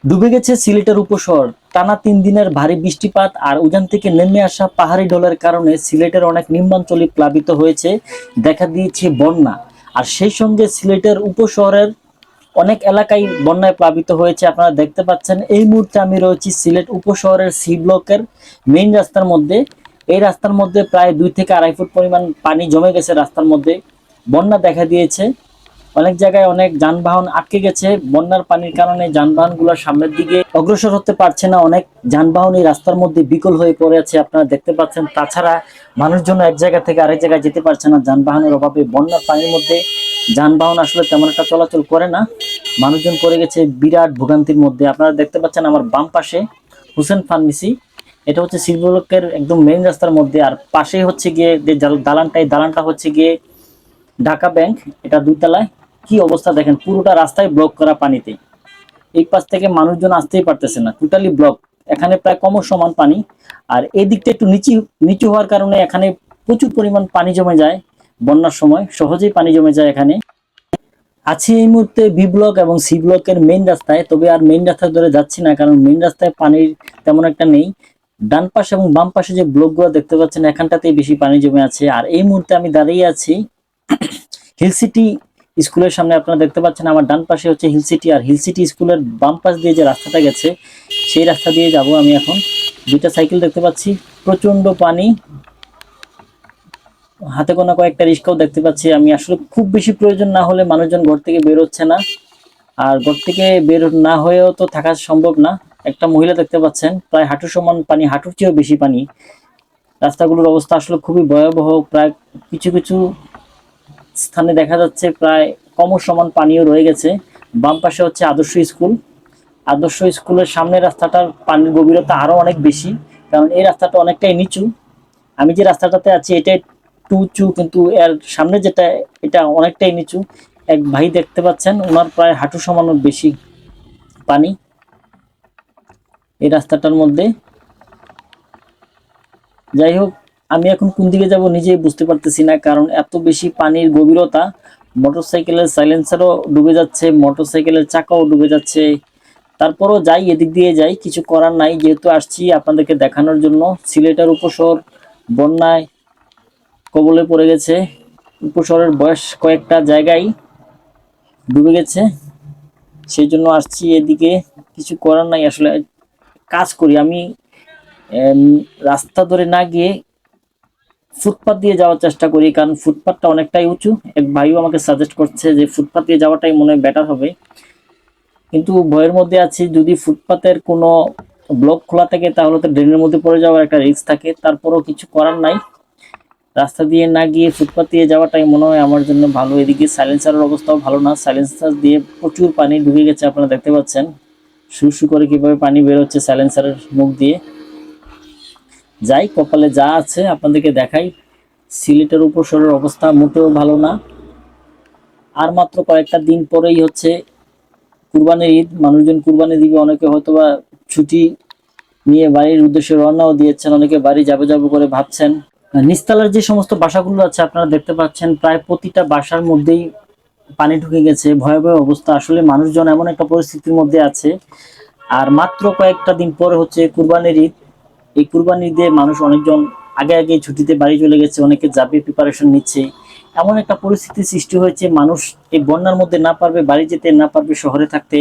ডুবে গেছে সিলেটের উপশহর। টানা 3 দিনের ভারী বৃষ্টিপাত আর উজান থেকে নেমে আসা পাহাড়ি ঢলের কারণে সিলেটের অনেক নিম্নাঞ্চলই প্লাবিত হয়েছে, দেখা দিয়েছে বন্যা। আর সেই সঙ্গে সিলেটের উপশহরের অনেক এলাকায় বন্যায় প্লাবিত হয়েছে। আপনারা দেখতে পাচ্ছেন এই মুহূর্তে আমি রয়েছি সিলেট উপশহরের সি ব্লকের মেইন রাস্তার মধ্যে। এই রাস্তার মধ্যে প্রায় 2 থেকে 2.5 ফুট পরিমাণ পানি জমে গেছে রাস্তার মধ্যে। বন্যা দেখা দিয়েছে, অনেক জায়গায় অনেক যানবাহন আটকে গেছে। বন্যার পানির কারণে যানবাহনগুলো সামনের দিকে অগ্রসর হতে পারছে না, অনেক যানবাহন এই রাস্তার মধ্যে বিকল হয়ে পড়ে আছে, আপনারা দেখতে পাচ্ছেন। তাছাড়া মানুষজন এক জায়গা থেকে আরেক জায়গায় যেতে পারছে না যানবাহনের অভাবে। বন্যার পানির মধ্যে যানবাহন আসলে তেমন একটা চলাচল করে না, মানুষজন পড়ে গেছে বিরাট ভোগান্তির মধ্যে। আপনারা দেখতে পাচ্ছেন আমার বাম পাশে হুসেন ফার্মেসি, এটা হচ্ছে শিবলোকের একদম মেইন রাস্তার মধ্যে। আর পাশেই হচ্ছে গিয়ে যে দালানটা হচ্ছে গিয়ে ঢাকা ব্যাংক, এটা 2 তলায়। কি অবস্থা দেখেন, পুরোটা রাস্তায় ব্লক করা পানিতে। এই পাশ থেকে মানুষজন আসতেই পারতেছে না, টোটালি ব্লক। এখানে প্রায় সমান পানি। আর এই দিকটা একটু নিচু নিচু হওয়ার কারণে এখানে প্রচুর পরিমাণ পানি জমে যায়। বন্যার সময় সহজেই পানি জমে যায় এখানে। আছি এই মুহূর্তে বি ব্লক এবং সি ব্লকের মেইন রাস্তায়, তবে আর মেইন রাস্তা ধরে যাচ্ছি না, কারণ মেইন রাস্তায় পানির তেমন একটা নেই। ডান পাশে এবং বাম পাশে যে ব্লকগুলো দেখতে পাচ্ছেন এখানটাতেই বেশি পানি জমে আছে। আর এই মুহূর্তে আমি দাঁড়িয়ে আছি হিল সিটি স্কুলের সামনে। আপনারা দেখতে পাচ্ছেন আমার ডান পাশে হচ্ছে হিল সিটি, আর হিল সিটি স্কুলের বাম পাশ দিয়ে যে রাস্তাটা গেছে সেই রাস্তা দিয়ে যাব আমি এখন। 2টা সাইকেল দেখতে পাচ্ছি, প্রচন্ড পানি, হাতে গোনা কয়েকটা রিক্সাও দেখতে পাচ্ছি আমি। আসলে খুব বেশি প্রয়োজন না হলে মানুষজন ঘর থেকে বের হচ্ছে না, আর ঘর থেকে বের না হয়েও তো থাকা সম্ভব না। একটা মহিলা দেখতে পাচ্ছেন, প্রায় হাঁটু সমান পানি, হাঁটুর চেয়েও বেশি পানি। রাস্তাগুলোর অবস্থা আসলে খুবই ভয়াবহ। প্রায় কিছু কিছু স্থানে দেখা যাচ্ছে প্রায় সমান পানিও রয়ে গেছে। বাম পাশে হচ্ছে আদর্শ স্কুল। আদর্শ স্কুলের সামনের রাস্তাটার পানির গভীরতা আরো অনেক বেশি, কারণ এই রাস্তাটা অনেকটাই নিচু। আমি যে রাস্তাটাতে আছি এটা একটু উঁচু, কিন্তু এর সামনে যেটা এটা অনেকটাই নিচু। এক ভাই দেখতে পাচ্ছেন, ওনার প্রায় হাঁটু সমানোর বেশি পানি এই রাস্তাটার মধ্যে। যাই হোক, আমি এখন কোন দিকে যাব নিজেই বুঝতে পারতেছি না, কারণ এত বেশি পানির গভীরতা। মোটরসাইকেলের সাইলেন্সারও ডুবে যাচ্ছে, মোটরসাইকেলের চাকাও ডুবে যাচ্ছে। তারপরও যাই, এদিক দিয়ে যাই, কিছু করার নাই। যেহেতু আসছি আপনাদেরকে দেখানোর জন্য সিলেটের উপশহর বন্যায় কবলে পড়ে গেছে। উপশহরের বয়স কয়েকটা জায়গায় ডুবে গেছে, সেই জন্য আসছি এদিকে। কিছু করার নাই আসলে। কাজ করি আমি, রাস্তা ধরে না গিয়ে ফুটপাথ দিয়ে যাওয়ার চেষ্টা করি, কারণ ফুটপাথটা অনেকটাই উঁচু। এক ভাইও আমাকে সাজেস্ট করছে যে ফুটপাথ দিয়ে যাওয়াটাই মনে হয় বেটার হবে, কিন্তু ভয়ের মধ্যে আছি। যদি ফুটপাতের কোনো ব্লক খোলা থাকে তাহলে তো ড্রেনের মধ্যে পড়ে যাওয়ার একটা রিস্ক থাকে। তারপরও কিছু করার নাই, রাস্তা দিয়ে না গিয়ে ফুটপাথ দিয়ে যাওয়াটাই মনে হয় আমার জন্য ভালো। এদিকে সাইলেন্সারের অবস্থাও ভালো না, সাইলেন্সার দিয়ে প্রচুর পানি ঢুকে গেছে। আপনারা দেখতে পাচ্ছেন শু শু করে কিভাবে পানি বের হচ্ছে সাইলেন্সারের মুখ দিয়ে। যাই, কপালে যা আছে আপনাদেরকে দেখাই। সিলেটের উপশহরের অবস্থা মোটেও ভালো না। আর মাত্র কয়েকটা দিন পরেই হচ্ছে কুরবানির ঈদ, মানুষজন কুরবানি দিবে। অনেকে হয়তোবা ছুটি নিয়ে বাড়ির উদ্দেশ্যে রওনাও দিয়েছেন, অনেকে বাড়ি যাবে যাবে করে ভাবছেন। নিচতলার যে সমস্ত বাসাগুলো আছে আপনারা দেখতে পাচ্ছেন, প্রায় প্রতিটা বাসার মধ্যেই পানি ঢুকে গেছে, ভয়াবহ অবস্থা। আসলে মানুষজন এমন একটা পরিস্থিতির মধ্যে আছে। আর মাত্র কয়েকটা দিন পরে হচ্ছে কুরবানির ঈদ। এই কুরবানির ঈদে মানুষ অনেকজন আগে আগে ছুটিতে বাড়ি চলে গেছে, অনেকে যাবে প্রিপারেশন নিচ্ছে। এমন একটা পরিস্থিতি সৃষ্টি হয়েছে, মানুষ এই বন্যার মধ্যে না পারবে বাড়ি যেতে, না পারবে শহরে থাকতে।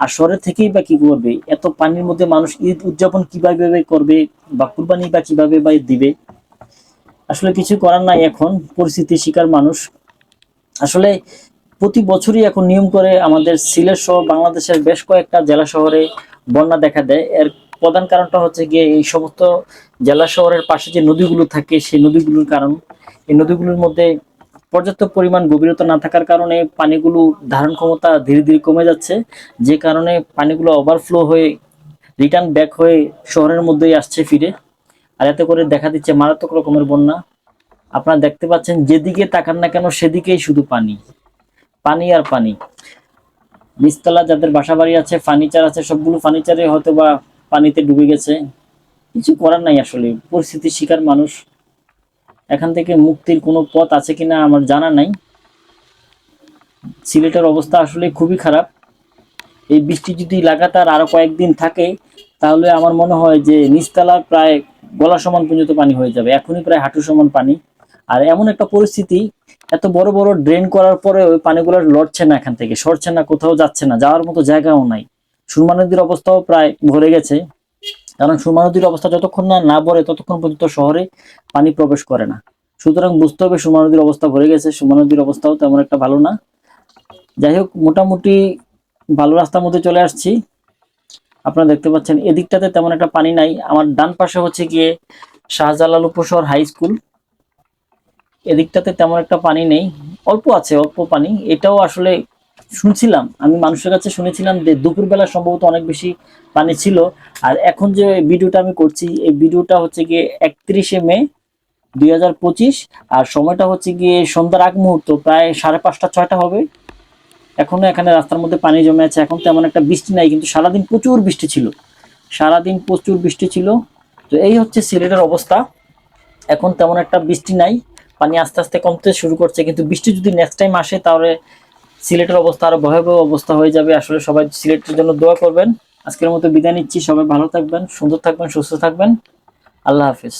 আর শহরে থেকেই বা কি করবে, এত পানির মধ্যে মানুষ ঈদ উদযাপন কিভাবে করবে, বা কুরবানি বা কিভাবে বা দিবে। আসলে কিছু করার নাই, এখন পরিস্থিতির শিকার মানুষ। আসলে প্রতি বছরই এখন নিয়ম করে আমাদের সিলেট সহ বাংলাদেশের বেশ কয়েকটা জেলা শহরে বন্যা দেখা দেয়। এর প্রধান কারণটা হচ্ছে গিয়ে এই সমস্ত জেলা শহরের পাশে যে নদীগুলো থাকে সেই নদীগুলোর কারণ। এই নদীগুলোর মধ্যে পর্যাপ্ত পরিমাণ গভীরতা না থাকার কারণে পানিগুলো ধারণ ক্ষমতা ধীরে ধীরে কমে যাচ্ছে, যে কারণে পানিগুলো ওভারফ্লো হয়ে রিটার্ন ব্যাক হয়ে শহরের মধ্যেই আসছে ফিরে। আর এতে করে দেখা দিচ্ছে মারাত্মক রকমের বন্যা। আপনারা দেখতে পাচ্ছেন যেদিকে তাকান না কেন সেদিকেই শুধু পানি, পানি আর পানি। নিচতলা যাদের বাসা বাড়ি আছে, ফার্নিচার আছে, সবগুলো ফার্নিচারে হয়তো বা পানিতে ডুবে গেছে। কিছু করার নাই, আসলে পরিস্থিতির শিকার মানুষ। এখান থেকে মুক্তির কোনো পথ আছে কিনা আমার জানা নাই। সিলেটের অবস্থা আসলে খুবই খারাপ। এই বৃষ্টি যদি লাগাতার আরো কয়েকদিন থাকে তাহলে আমার মনে হয় যে নিচতলা প্রায় গলা সমান পর্যন্ত পানি হয়ে যাবে, এখনই প্রায় হাঁটু সমান পানি। আর এমন একটা পরিস্থিতি, এত বড় বড় ড্রেন করার পরে ওই পানিগুলো লড়ছে না, এখান থেকে সরছে না, কোথাও যাচ্ছে না, যাওয়ার মতো জায়গাও নাই। সুরমা নদীর অবস্থাও প্রায় ভরে গেছে, কারণ সুরমা নদীর অবস্থা যতক্ষণ না না ভরে ততক্ষণ পর্যন্ত শহরে পানি প্রবেশ করে না। সুতরাং বুঝতে হবে সুরমা নদীর অবস্থা ভরে গেছে, সুরমা নদীর অবস্থাও তেমন একটা ভালো না। যাই হোক, মোটামুটি ভালো রাস্তার মধ্যে চলে আসছি। আপনারা দেখতে পাচ্ছেন এদিকটাতে তেমন একটা পানি নাই। আমার ডান পাশে হচ্ছে গিয়ে শাহজালাল উপশহর হাই স্কুল, এদিকটাতে তেমন একটা পানি নেই, অল্প আছে, অল্প পানি। এটাও আসলে শুনছিলাম, আমি মানুষের কাছে শুনেছিলাম যে দুপুরবেলা সম্ভবত অনেক বেশি পানি ছিল। আর এখন যে ভিডিওটা আমি করছি, এই ভিডিওটা হচ্ছে গিয়ে 31শে মে 2025, আর সময়টা হচ্ছে গিয়ে সন্ধ্যার আগ মুহূর্ত, প্রায় 5:30-6টা হবে। এখনো এখানে রাস্তার মধ্যে পানি জমে আছে। এখন তেমন একটা বৃষ্টি নাই, কিন্তু সারাদিন প্রচুর বৃষ্টি ছিল, সারাদিন প্রচুর বৃষ্টি ছিল। তো এই হচ্ছে সিলেটের অবস্থা। এখন তেমন একটা বৃষ্টি নাই, পানি আস্তে আস্তে কমতে শুরু করছে, কিন্তু বৃষ্টি যদি নেক্সট টাইম আসে তাহলে সিলেটের অবস্থা আরো ভয়াবহ অবস্থা হয়ে যাবে। আসলে সবাই সিলেটের জন্য দোয়া করবেন। আজকের মতো বিদায় নিচ্ছি, সবাই ভালো থাকবেন, সুন্দর থাকবেন, সুস্থ থাকবেন। আল্লাহ হাফিজ।